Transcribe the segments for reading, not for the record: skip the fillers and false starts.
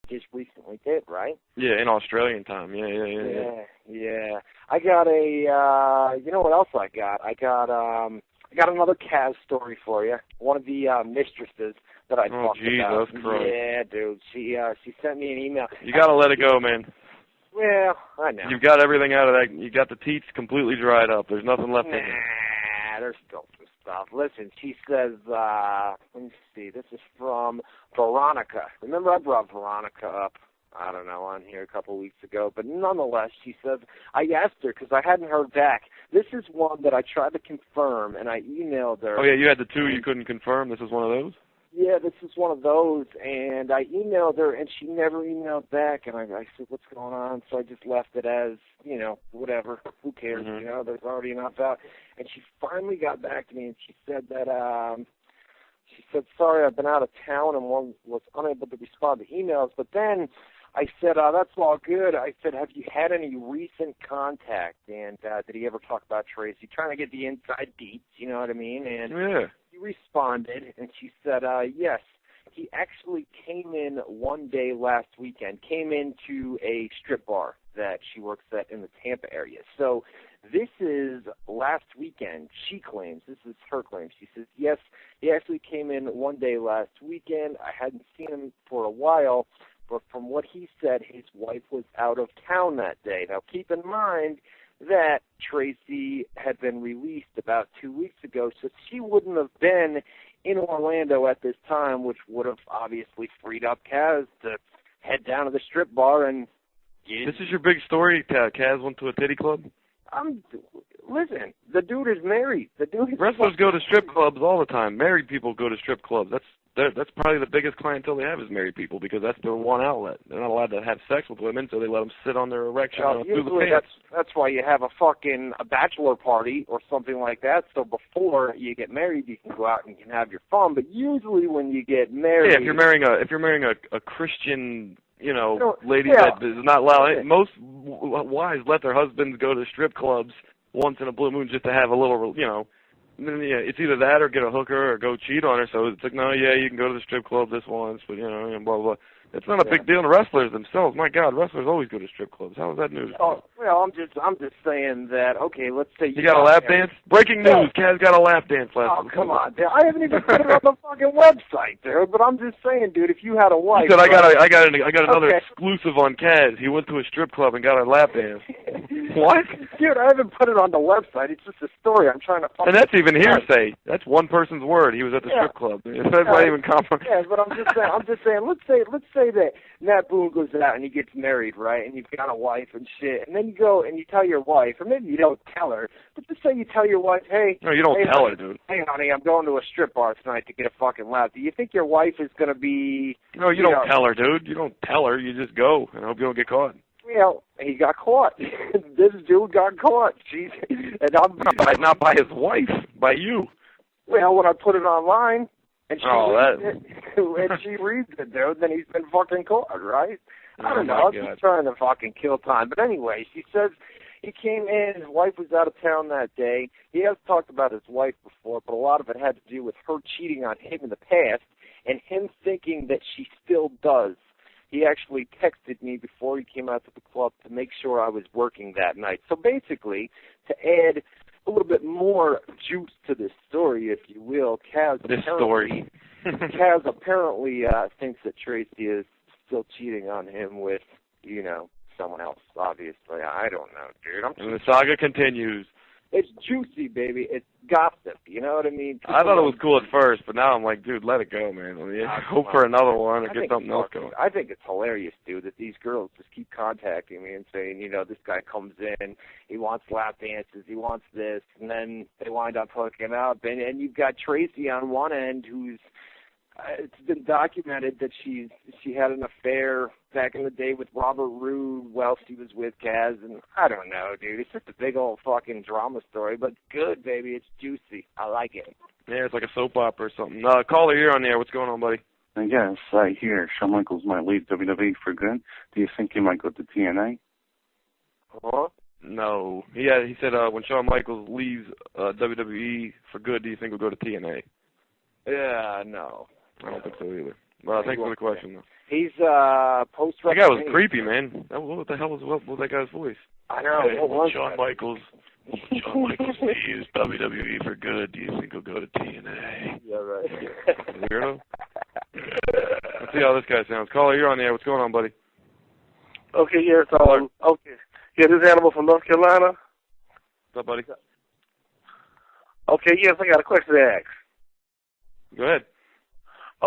just recently did, right? Yeah, in Australian time. Yeah. I got a, you know what else I got? I got another Kaz story for you. One of the mistresses that I talked about. Jesus Christ. Yeah, dude. She sent me an email. You got to let it go, man. Well, I know. You've got everything out of that. You got the teats completely dried up. There's nothing left in it. Nah, there's still some stuff. Listen, she says, let me see, this is from Veronica. Remember I brought Veronica up, I don't know, on here a couple weeks ago. But nonetheless, she says, I asked her because I hadn't heard back. This is one that I tried to confirm, and I emailed her. Oh, yeah, you had the two you couldn't confirm? This is one of those? Yeah, this is one of those, and I emailed her, and she never emailed back, and I said, what's going on? So I just left it as, you know, whatever, who cares, you know, there's already enough out. And she finally got back to me, and she said that, sorry, I've been out of town and was unable to respond to emails, but then I said, that's all good. I said, have you had any recent contact, and did he ever talk about Tracy? Trying to get the inside deets, you know what I mean? And yeah. She responded, and she said, yes, he actually came in one day last weekend, came into a strip bar that she works at in the Tampa area. So this is last weekend, she claims. This is her claim. She says, yes, he actually came in one day last weekend. I hadn't seen him for a while, but from what he said, his wife was out of town that day. Now, keep in mind that Tracy had been released about 2 weeks ago, so she wouldn't have been in Orlando at this time, which would have obviously freed up Kaz to head down to the strip bar and get... This is your big story? Kaz went to a titty club? Listen, the dude is married. Wrestlers go to strip clubs all the time. Married people go to strip clubs. That's probably the biggest clientele they have is married people because that's their one outlet. They're not allowed to have sex with women, so they let them sit on their erection through the pants. That's why you have a bachelor party or something like that. So before you get married, you can go out and you can have your fun. But usually when you get married, if you're marrying a Christian, lady that is not allowed. Most wives let their husbands go to strip clubs once in a blue moon just to have a little, it's either that or get a hooker or go cheat on her. So it's like, no, you can go to the strip club this once, but blah blah blah. It's not a big deal to wrestlers themselves. My God, wrestlers always go to strip clubs. How is that news? Oh, well, I'm just saying that. Okay, let's say you got a lap dance. Breaking news: Kaz got a lap dance last week. Oh, come on, dude. I haven't even put it on the fucking website, dude. But I'm just saying, dude, if you had a wife. He said, I got another exclusive on Kaz. He went to a strip club and got a lap dance. What? Dude, I haven't put it on the website. It's just a story. I'm trying to. And that's even hearsay. That's one person's word. He was at the strip club. That's not even confirmed. Yeah, but I'm just saying. Let's say that Matt Boone goes out and he gets married, right? And you've got a wife and shit. And then you go and you tell your wife, or maybe you don't tell her, but just say you tell your wife, hey. No, you don't tell her, dude. Hey, honey, I'm going to a strip bar tonight to get a fucking lap. Do you think your wife is going to be? No, you don't tell her, dude. You don't tell her. You just go and hope you don't get caught. He got caught. This dude got caught. Jeez. And I'm not by his wife, by you. Well, when I put it online, and she reads it, dude, then he's been fucking caught, right? I don't know. I'm just trying to fucking kill time. But anyway, she says he came in, his wife was out of town that day. He has talked about his wife before, but a lot of it had to do with her cheating on him in the past and him thinking that she still does. He actually texted me before he came out to the club to make sure I was working that night. So basically, to add a little bit more juice to this story, if you will, Kaz apparently thinks that Tracy is still cheating on him with, someone else, obviously. I don't know, dude. And the saga continues. It's juicy, baby. It's gossip. You know what I mean? I thought it was cool at first, but now I'm like, dude, let it go, man. Hope for another one or get something else going. I think it's hilarious, dude, that these girls just keep contacting me and saying, this guy comes in, he wants lap dances, he wants this, and then they wind up hooking up. And you've got Tracy on one end who's, it's been documented that she had an affair back in the day with Robert Roode while she was with Kaz, and I don't know, dude. It's just a big old fucking drama story, but good, baby. It's juicy. I like it. Yeah, it's like a soap opera or something. Caller, you're on there. What's going on, buddy? Yes, I hear Shawn Michaels might leave WWE for good. Do you think he might go to TNA? Huh? No. He said when Shawn Michaels leaves WWE for good, do you think he'll go to TNA? Yeah, no. I don't think so either. Well, thanks for the question, though. He's post. That guy was creepy, man. What the hell was that guy's voice? I know. Hey, Shawn Michaels leaves WWE for good. Do you think he'll go to TNA? Yeah, right. Weirdo. Let's see how this guy sounds. Caller, you're on the air. What's going on, buddy? Okay, yes. Okay. Yeah, this is Animal from North Carolina. What's up, buddy? Okay, yes, I got a question to ask. Go ahead.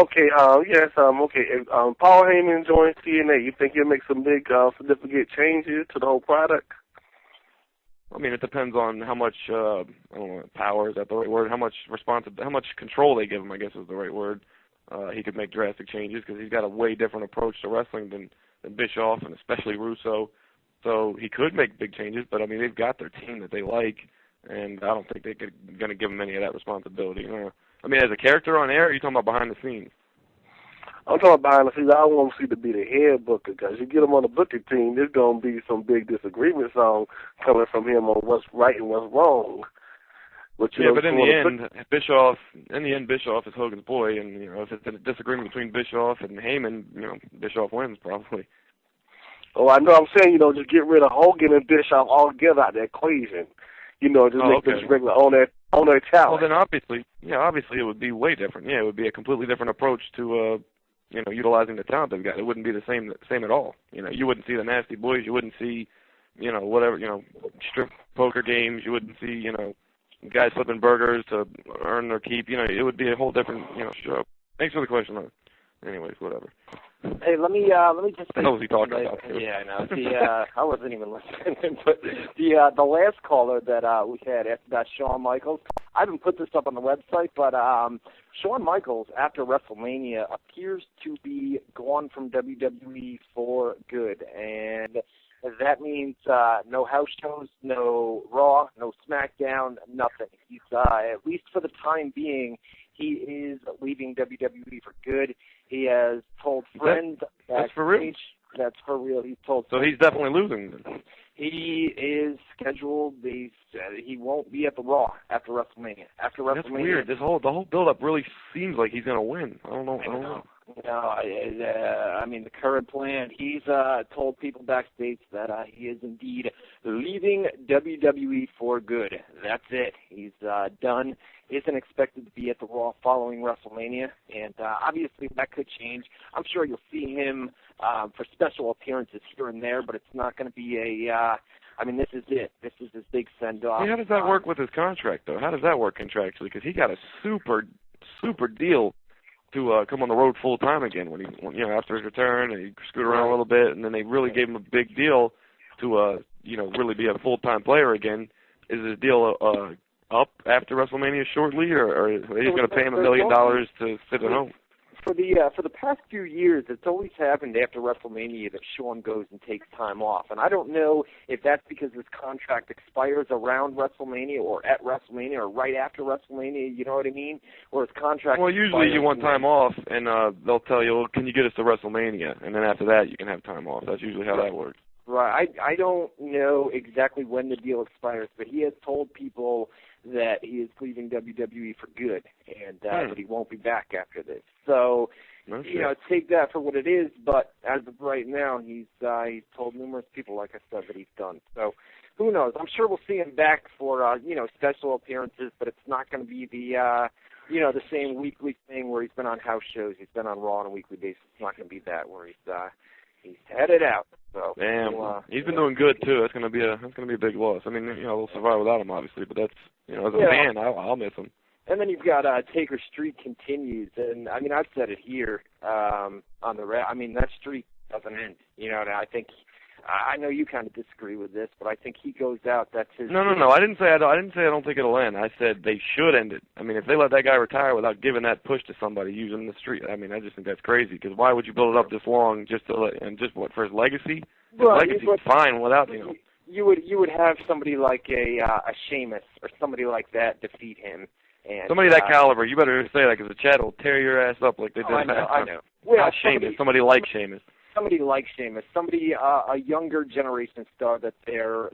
Okay, yes, okay. If Paul Heyman joins TNA, you think he'll make some big, significant changes to the whole product? I mean, it depends on how much, I don't know, power, is that the right word? How much control they give him, I guess is the right word. He could make drastic changes because he's got a way different approach to wrestling than Bischoff and especially Russo. So he could make big changes, but I mean, they've got their team that they like, and I don't think they're going to give him any of that responsibility. I mean, as a character on air, or are you talking about behind the scenes? I'm talking about behind the scenes. I want to see to be the head booker, because you get him on the booking team, there's going to be some big disagreements coming from him on what's right and what's wrong. But in the end, Bischoff is Hogan's boy, and if it's a disagreement between Bischoff and Heyman, Bischoff wins probably. Oh, I know. I'm saying, just get rid of Hogan and Bischoff altogether out of the equation. Just make them regular on their talent. Well, then obviously it would be way different. Yeah, it would be a completely different approach to, utilizing the talent they've got. It wouldn't be the same at all. You wouldn't see the Nasty Boys. You wouldn't see, whatever, strip poker games. You wouldn't see, guys flipping burgers to earn their keep. It would be a whole different, show. Thanks for the question, though. Anyways, whatever. Hey, let me just. What the hell was he talking about? Yeah, I know. I wasn't even listening. But the last caller that we had after that, Shawn Michaels. I haven't put this up on the website, but Shawn Michaels after WrestleMania appears to be gone from WWE for good, and that means no house shows, no Raw, no SmackDown, nothing. He's at least for the time being, he is leaving WWE for good. He has told friends that's for real. That's for real. He's told. So he's definitely losing. He is scheduled. He won't be at the Raw after WrestleMania. That's weird. The whole build-up really seems like he's going to win. I don't know. No, I mean, the current plan, he's told people backstage that he is indeed leaving WWE for good. That's it. He's done. Isn't expected to be at the Raw following WrestleMania, and obviously that could change. I'm sure you'll see him for special appearances here and there, but it's not going to be this is it. This is his big send-off. How does that work with his contract, though? How does that work contractually? Because he got a super deal to come on the road full time again when he, after his return, and he screwed around a little bit, and then they really gave him a big deal to, really be a full time player again. Is his deal up after WrestleMania shortly, or are they just going to pay him $1 million to sit at home? For the past few years, it's always happened after WrestleMania that Shawn goes and takes time off, and I don't know if that's because his contract expires around WrestleMania or at WrestleMania or right after WrestleMania. You know what I mean? Or his contract. Well, usually you want time off, and they'll tell you, well, can you get us to WrestleMania, and then after that you can have time off. That's usually how that works. Right. I don't know exactly when the deal expires, but he has told people that he is leaving WWE for good, and that he won't be back after this. So, take that for what it is. But as of right now, he's told numerous people, like I said, that he's done. So, who knows? I'm sure we'll see him back for special appearances, but it's not going to be the the same weekly thing where he's been on house shows. He's been on Raw on a weekly basis. It's not going to be that where he's headed out. So damn, he's been doing good too. That's gonna be a big loss. I mean, they'll survive without him, obviously, but that's as a fan, I'll miss him. And then you've got Taker's streak continues, and I mean I've said it here on the that streak doesn't end. I think I know you kind of disagree with this, but I think he goes out. That's his. No. I didn't say I don't think it'll end. I said they should end it. I mean, if they let that guy retire without giving that push to somebody using the street, I mean, I just think that's crazy. Because why would you build it up this long just for his legacy? His legacy's fine without You would have somebody like a Sheamus or somebody like that defeat him. And, somebody that caliber, you better say that because the chat will tear your ass up like they did last time. I know. Well, not Sheamus, somebody like Sheamus. somebody like Sheamus, somebody a younger generation star that they're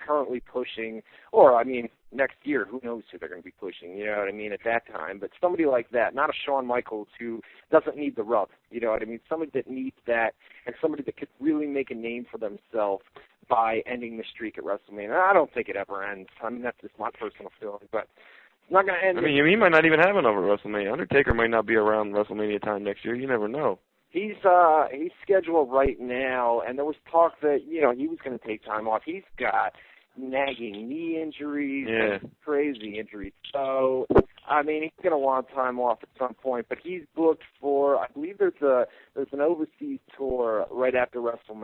currently pushing, or I mean next year, who knows who they're going to be pushing? You know what I mean? At that time, but somebody like that, not a Shawn Michaels who doesn't need the rub. You know what I mean? Somebody that needs that, and somebody that could really make a name for themselves by ending the streak at WrestleMania. I don't think it ever ends. I mean, that's just my personal feeling, but it's not going to end. I mean, he might not even have another WrestleMania. Undertaker might not be around WrestleMania time next year. You never know. He's scheduled right now, and there was talk that, you know, he was going to take time off. He's got nagging knee injuries, crazy injuries. So, I mean, he's going to want time off at some point, but he's booked for, I believe there's an overseas tour right after WrestleMania.